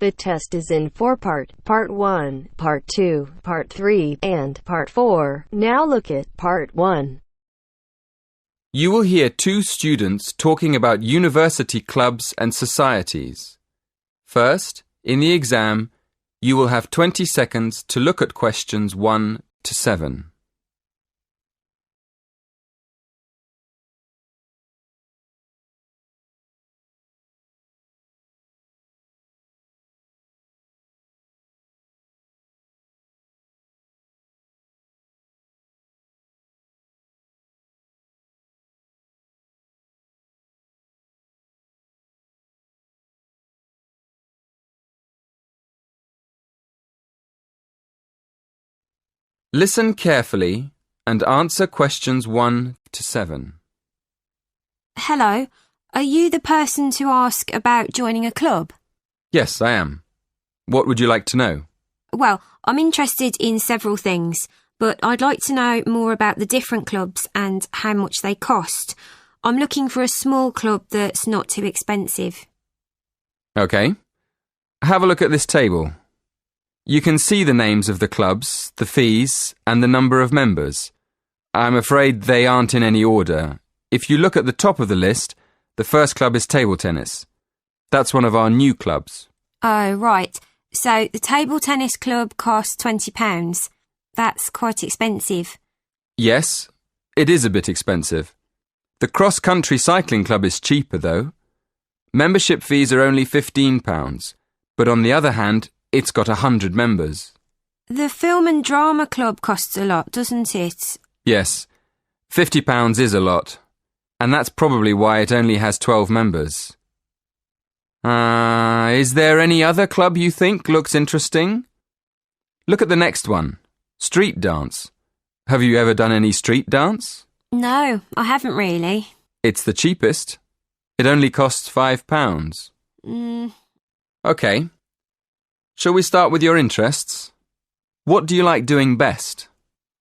The test is in 4-part, Part 1, Part 2, Part 3, and Part 4. Now look at Part 1. You will hear two students talking about university clubs and societies. First, in the exam, you will have 20 seconds to look at questions 1 to 7. Listen carefully and answer questions 1 to 7. Hello, are you the person to ask about joining a club? Yes, I am. What would you like to know? Well, I'm interested in several things, but I'd like to know more about the different clubs and how much they cost. I'm looking for a small club that's not too expensive. OK. Have a look at this table. You can see the names of the clubs, the fees, and the number of members. I'm afraid they aren't in any order. If you look at the top of the list, the first club is table tennis. That's one of our new clubs. Oh, right. So the table tennis club costs £20. That's quite expensive. Yes, it is a bit expensive. The cross-country cycling club is cheaper, though. Membership fees are only £15, but on the other hand, it's got 100 members. The film and drama club costs a lot, doesn't it? Yes, £50 is a lot, and that's probably why it only has 12 members. Is there any other club you think looks interesting? Look at the next one, street dance. Have you ever done any street dance? No, I haven't really. It's the cheapest. It only costs £5. OK. Shall we start with your interests? What do you like doing best?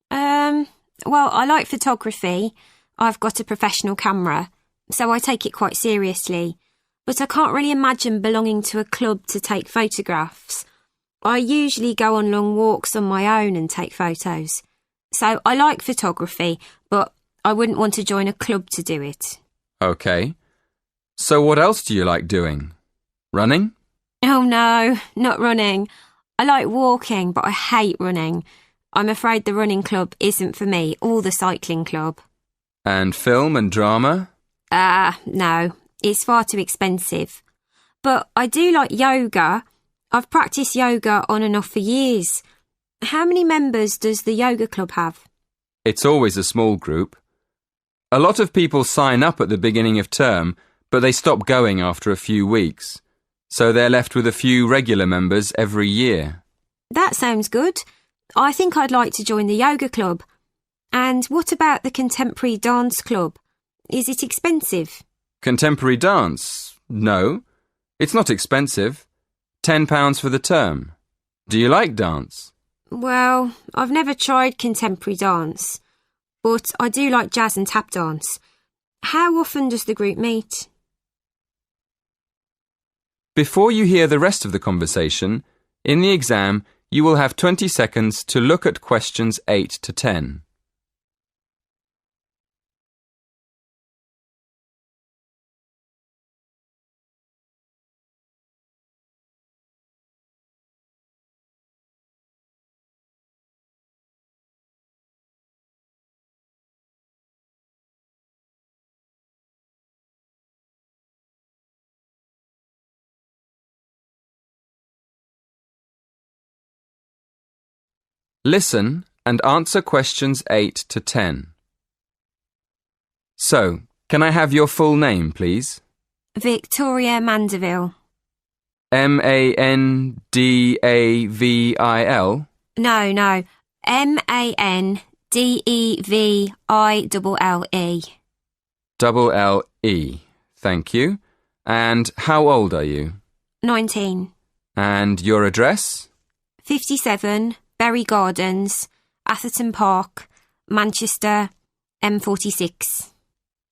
Well, I like photography. I've got a professional camera, so I take it quite seriously. But I can't really imagine belonging to a club to take photographs. I usually go on long walks on my own and take photos. So I like photography, but I wouldn't want to join a club to do it. OK. So what else do you like doing? Running? Oh no, not running. I like walking, but I hate running. I'm afraid the running club isn't for me, or the cycling club. And film and drama? No, it's far too expensive. But I do like yoga. I've practiced yoga on and off for years. How many members does the yoga club have? It's always a small group. A lot of people sign up at the beginning of term, but they stop going after a few weeks. So they're left with a few regular members every year. That sounds good. I think I'd like to join the yoga club. And what about the contemporary dance club? Is it expensive? Contemporary dance? No, it's not expensive. £10 for the term. Do you like dance? Well, I've never tried contemporary dance, but I do like jazz and tap dance. How often does the group meet? Before you hear the rest of the conversation, in the exam, you will have 20 seconds to look at questions 8 to 10. Listen and answer questions 8 to 10. So, can I have your full name, please? Victoria Mandeville. Mandavil? No. Mandeville. LLE. Thank you. And how old are you? 19. And your address? 57, Berry Gardens, Atherton Park, Manchester, M46.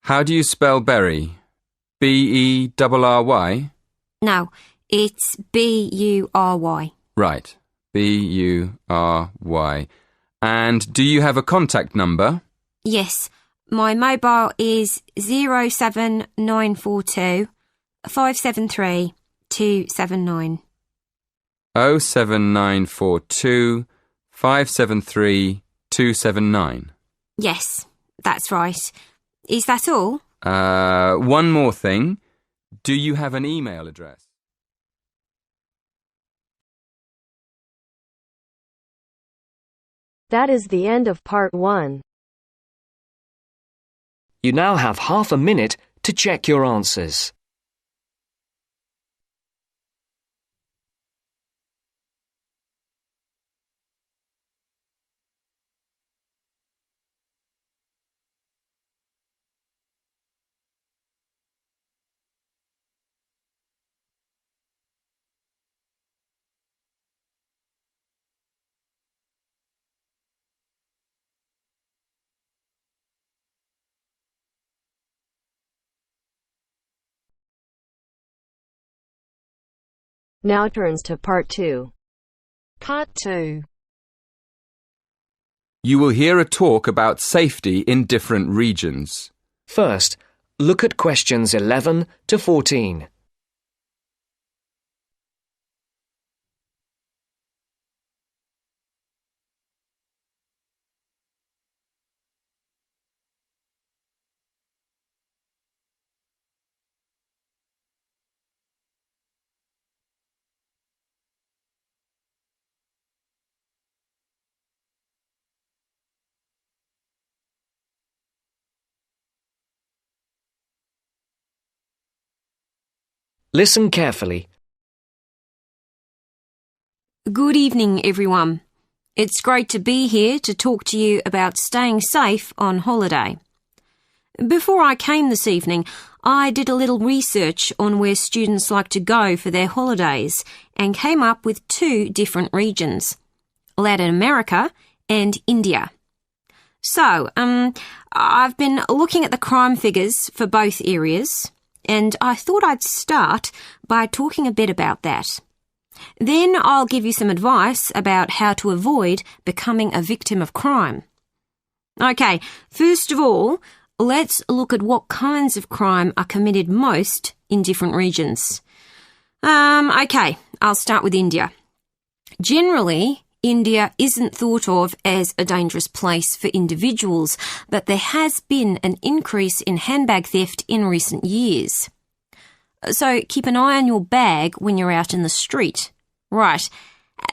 How do you spell Berry? B-E-R-R-Y? No, It's B-U-R-Y. Right. B-U-R-Y. And do you have a contact number? Yes, my mobile is 07942 573 279. 07942 573 279. Yes, that's right. Is that all? One more thing. Do you have an email address? That is the end of part 1. You now have half a minute to check your answers. Now turns to part 2. Part 2. You will hear a talk about safety in different regions. First, look at questions 11 to 14. Listen carefully. Good evening, everyone. It's great to be here to talk to you about staying safe on holiday. Before I came this evening, I did a little research on where students like to go for their holidays and came up with 2 different regions, Latin America and India. So, I've been looking at the crime figures for both areas, and I thought I'd start by talking a bit about that. Then I'll give you some advice about how to avoid becoming a victim of crime. Okay, first of all, let's look at what kinds of crime are committed most in different regions. Okay, I'll start with India. Generally, India isn't thought of as a dangerous place for individuals, but there has been an increase in handbag theft in recent years. So keep an eye on your bag when you're out in the street. Right.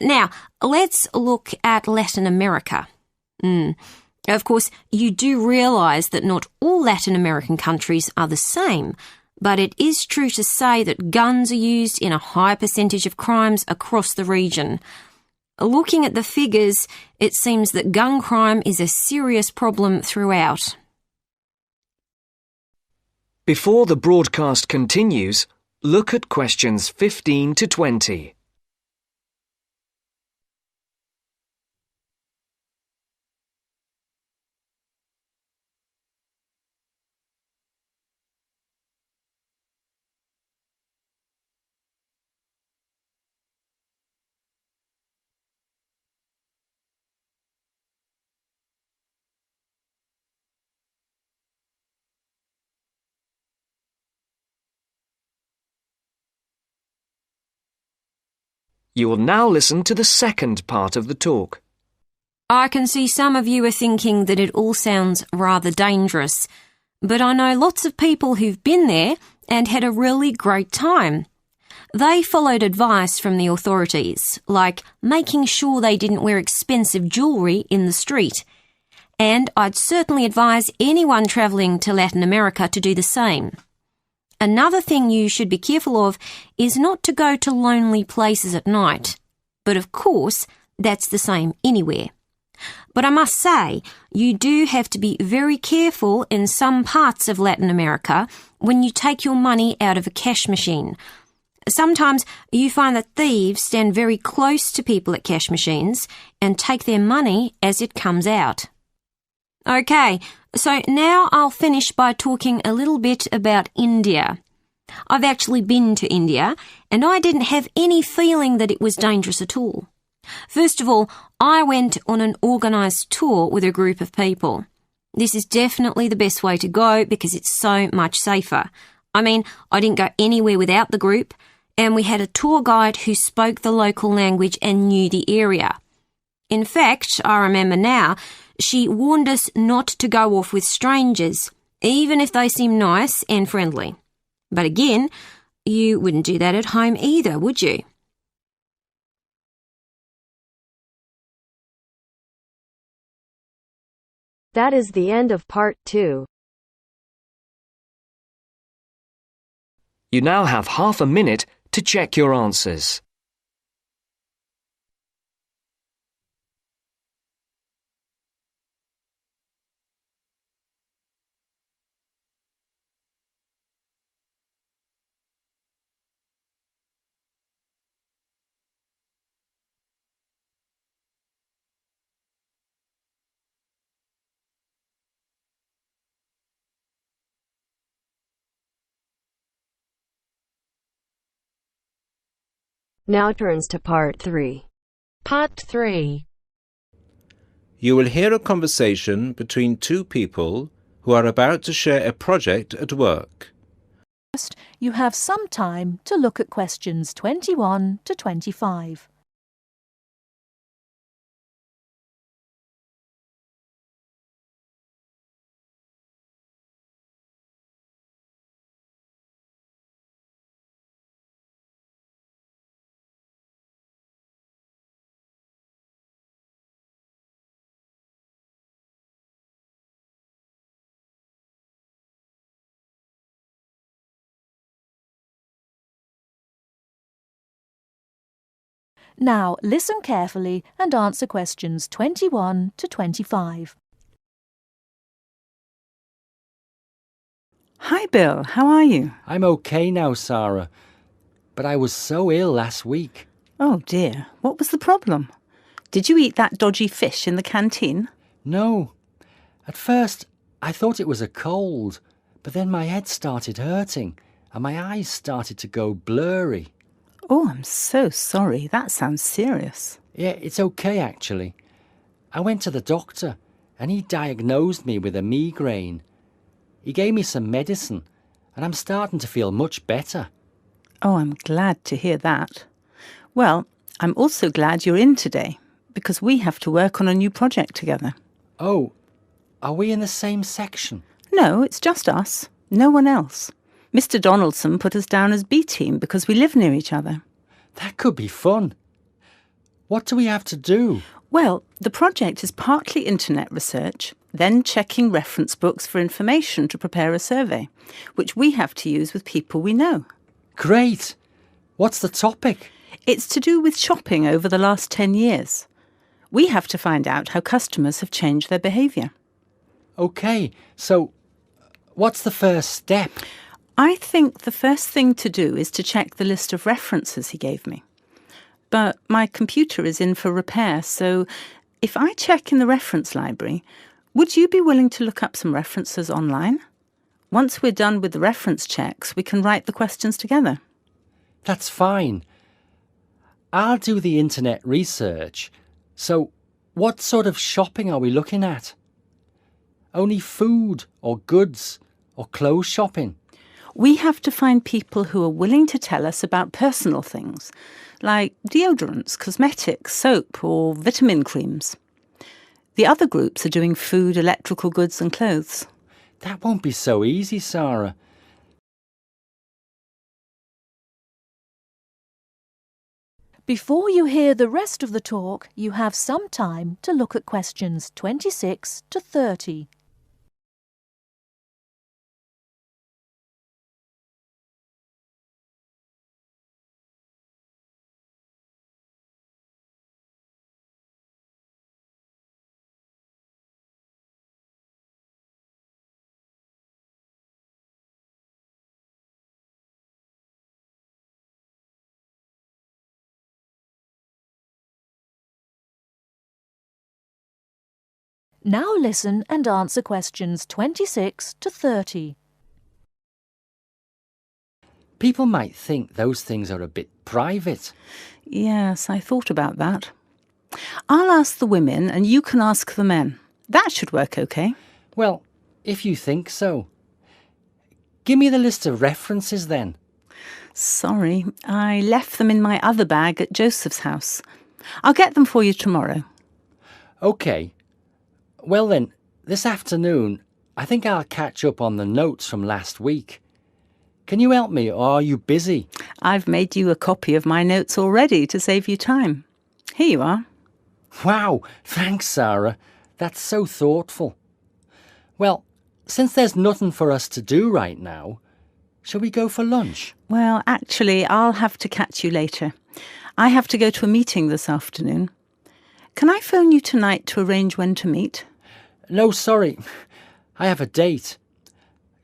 Now, let's look at Latin America. Of course, you do realise that not all Latin American countries are the same, but it is true to say that guns are used in a high percentage of crimes across the region. Looking at the figures, it seems that gun crime is a serious problem throughout. Before the broadcast continues, look at questions 15 to 20. You will now listen to the second part of the talk. I can see some of you are thinking that it all sounds rather dangerous, but I know lots of people who've been there and had a really great time. They followed advice from the authorities, like making sure they didn't wear expensive jewellery in the street. And I'd certainly advise anyone travelling to Latin America to do the same. Another thing you should be careful of is not to go to lonely places at night. But of course, that's the same anywhere. But I must say, you do have to be very careful in some parts of Latin America when you take your money out of a cash machine. Sometimes you find that thieves stand very close to people at cash machines and take their money as it comes out. Okay, so now I'll finish by talking a little bit about India. I've actually been to India, and I didn't have any feeling that it was dangerous at all. First of all, I went on an organised tour with a group of people. This is definitely the best way to go because it's so much safer. I mean, I didn't go anywhere without the group, and we had a tour guide who spoke the local language and knew the area. In fact, I remember now, she warned us not to go off with strangers, even if they seem nice and friendly. But again, you wouldn't do that at home either, would you? That is the end of part 2. You now have half a minute to check your answers. Now turns to part 3. Part 3. You will hear a conversation between two people who are about to share a project at work. First, you have some time to look at questions 21 to 25. Now listen carefully and answer questions 21 to 25. Hi Bill, how are you? I'm okay now, Sarah, but I was so ill last week. Oh dear, what was the problem? Did you eat that dodgy fish in the canteen? No. At first, I thought it was a cold, but then my head started hurting and my eyes started to go blurry. Oh, I'm so sorry. That sounds serious. Yeah, it's okay actually. I went to the doctor and he diagnosed me with a migraine. He gave me some medicine and I'm starting to feel much better. Oh, I'm glad to hear that. Well, I'm also glad you're in today because we have to work on a new project together. Oh, are we in the same section? No, it's just us. No one else. Mr. Donaldson put us down as B team because we live near each other. That could be fun. What do we have to do? Well, the project is partly internet research, then checking reference books for information to prepare a survey, which we have to use with people we know. Great! What's the topic? It's to do with shopping over the last 10 years. We have to find out how customers have changed their behaviour. OK, so what's the first step? I think the first thing to do is to check the list of references he gave me. But my computer is in for repair, so if I check in the reference library, would you be willing to look up some references online? Once we're done with the reference checks, we can write the questions together. That's fine. I'll do the internet research. So, what sort of shopping are we looking at? Only food or goods or clothes shopping? We have to find people who are willing to tell us about personal things, like deodorants, cosmetics, soap or vitamin creams. The other groups are doing food, electrical goods and clothes. That won't be so easy, Sarah. Before you hear the rest of the talk, you have some time to look at questions 26 to 30. Now listen and answer questions 26 to 30. People might think those things are a bit private. Yes, I thought about that. I'll ask the women and you can ask the men. That should work okay. Well, if you think so. Give me the list of references then. Sorry, I left them in my other bag at Joseph's house. I'll get them for you tomorrow. OK. Well then, this afternoon, I think I'll catch up on the notes from last week. Can you help me, or are you busy? I've made you a copy of my notes already to save you time. Here you are. Wow, thanks, Sarah. That's so thoughtful. Well, since there's nothing for us to do right now, shall we go for lunch? Well, actually, I'll have to catch you later. I have to go to a meeting this afternoon. Can I phone you tonight to arrange when to meet? No, sorry. I have a date.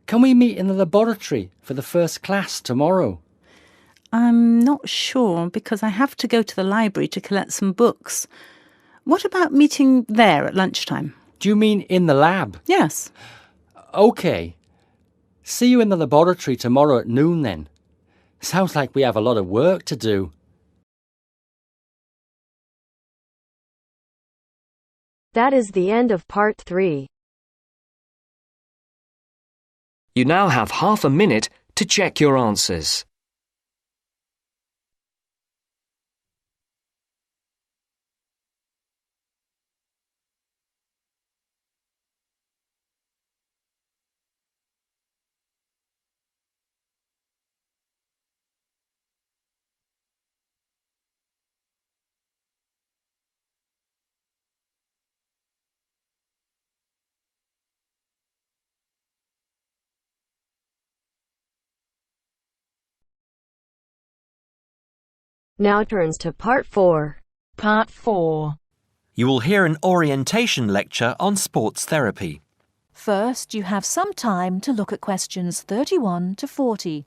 Can we meet in the laboratory for the first class tomorrow? I'm not sure because I have to go to the library to collect some books. What about meeting there at lunchtime? Do you mean in the lab? Yes. OK. See you in the laboratory tomorrow at noon then. Sounds like we have a lot of work to do. That is the end of part 3. You now have half a minute to check your answers. Now turns to part 4. Part 4. You will hear an orientation lecture on sports therapy. First, you have some time to look at questions 31 to 40.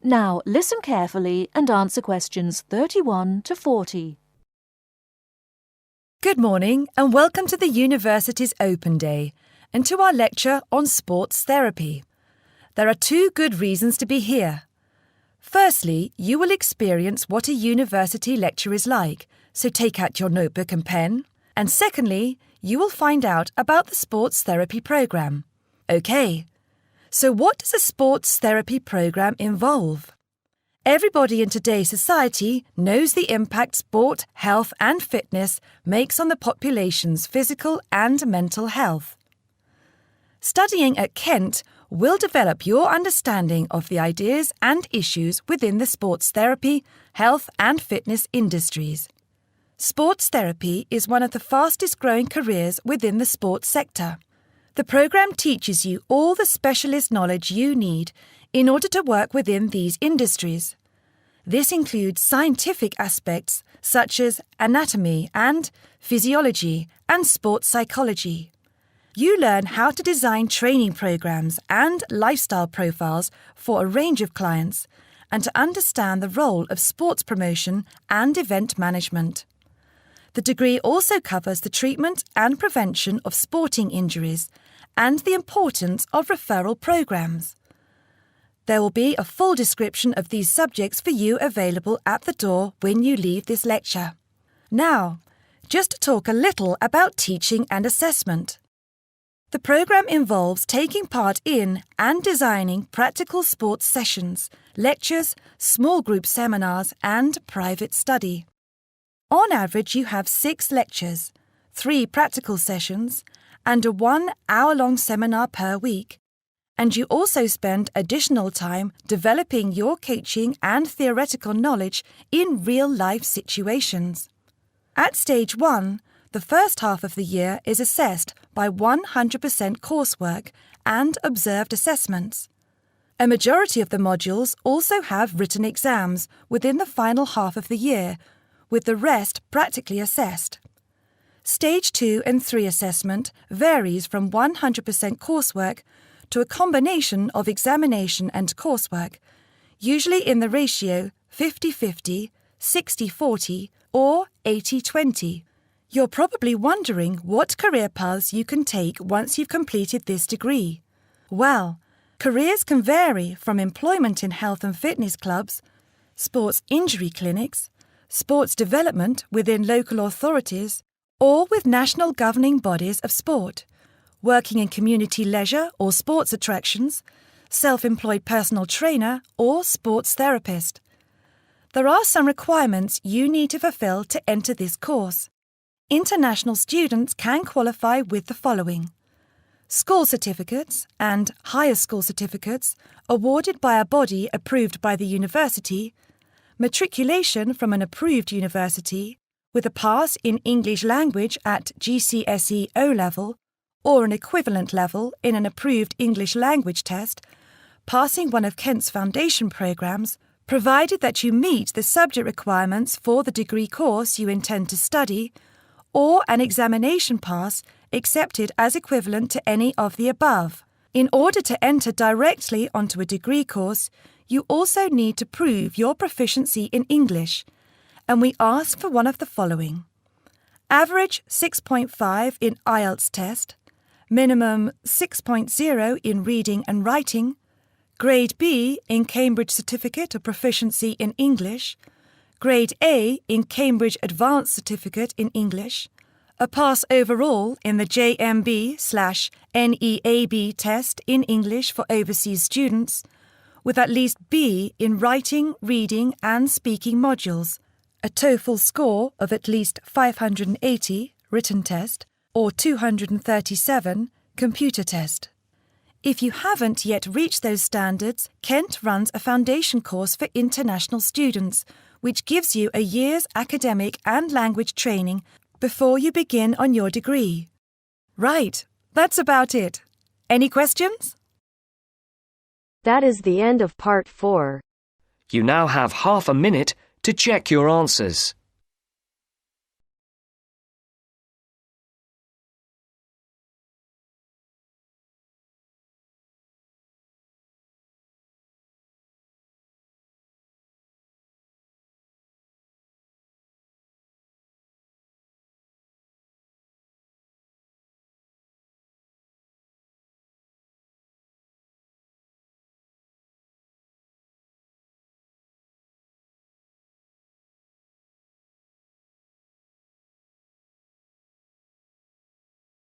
Now, listen carefully and answer questions 31 to 40. Good morning and welcome to the University's Open Day and to our lecture on sports therapy. There are 2 good reasons to be here. Firstly, you will experience what a university lecture is like, so take out your notebook and pen. And secondly, you will find out about the sports therapy programme. OK. So what does a sports therapy programme involve? Everybody in today's society knows the impact sport, health and fitness makes on the population's physical and mental health. Studying at Kent will develop your understanding of the ideas and issues within the sports therapy, health and fitness industries. Sports therapy is one of the fastest growing careers within the sports sector. The programme teaches you all the specialist knowledge you need in order to work within these industries. This includes scientific aspects such as anatomy and physiology and sports psychology. You learn how to design training programmes and lifestyle profiles for a range of clients and to understand the role of sports promotion and event management. The degree also covers the treatment and prevention of sporting injuries and the importance of referral programmes. There will be a full description of these subjects for you available at the door when you leave this lecture. Now, just to talk a little about teaching and assessment. The programme involves taking part in and designing practical sports sessions, lectures, small group seminars and private study. On average, you have 6 lectures, 3 practical sessions, and a 1-hour-long seminar per week. And you also spend additional time developing your coaching and theoretical knowledge in real-life situations. At Stage 1, the first half of the year is assessed by 100% coursework and observed assessments. A majority of the modules also have written exams within the final half of the year, with the rest practically assessed. Stage 2 and 3 assessment varies from 100% coursework to a combination of examination and coursework, usually in the ratio 50-50, 60-40, or 80-20. You're probably wondering what career paths you can take once you've completed this degree. Well, careers can vary from employment in health and fitness clubs, sports injury clinics, sports development within local authorities, or with national governing bodies of sport, working in community leisure or sports attractions, self-employed personal trainer or sports therapist. There are some requirements you need to fulfill to enter this course. International students can qualify with the following: school certificates and higher school certificates awarded by a body approved by the university, matriculation from an approved university, with a pass in English language at GCSE O-level or an equivalent level in an approved English language test, passing one of Kent's foundation programmes, provided that you meet the subject requirements for the degree course you intend to study, or an examination pass accepted as equivalent to any of the above. In order to enter directly onto a degree course, you also need to prove your proficiency in English, and we ask for one of the following: average 6.5 in IELTS test, minimum 6.0 in reading and writing, Grade B in Cambridge Certificate of Proficiency in English, Grade A in Cambridge Advanced Certificate in English, a pass overall in the JMB/NEAB test in English for overseas students, with at least B in writing, reading and speaking modules, a TOEFL score of at least 580 written test or 237 computer test. If you haven't yet reached those standards, Kent runs a foundation course for international students, which gives you a year's academic and language training before you begin on your degree. Right, that's about it. Any questions? That is the end of part 4. You now have half a minute to check your answers.